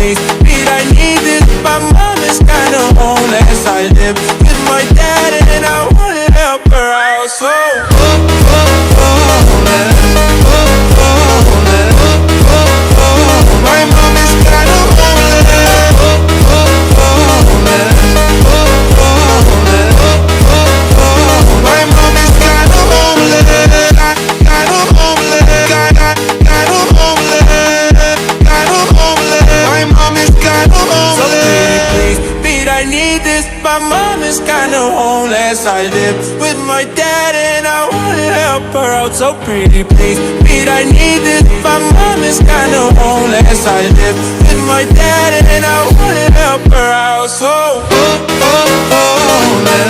please, Pete, I need this. My mom is kinda homeless. I live with my dad and I wanna help her out. So homeless, homeless. My mom is kinda homeless. Homeless, homeless. My mom is kinda homeless. Kinda homeless. Kinda homeless. Kinda homeless. My mom is kinda homeless. So please, Pete, I need this. My mom is kinda homeless. I live with my dad and I wanna help her out. So pretty, please, Pete, I need this. My mom is kinda homeless. I live with my dad and I wanna help her out. So homeless.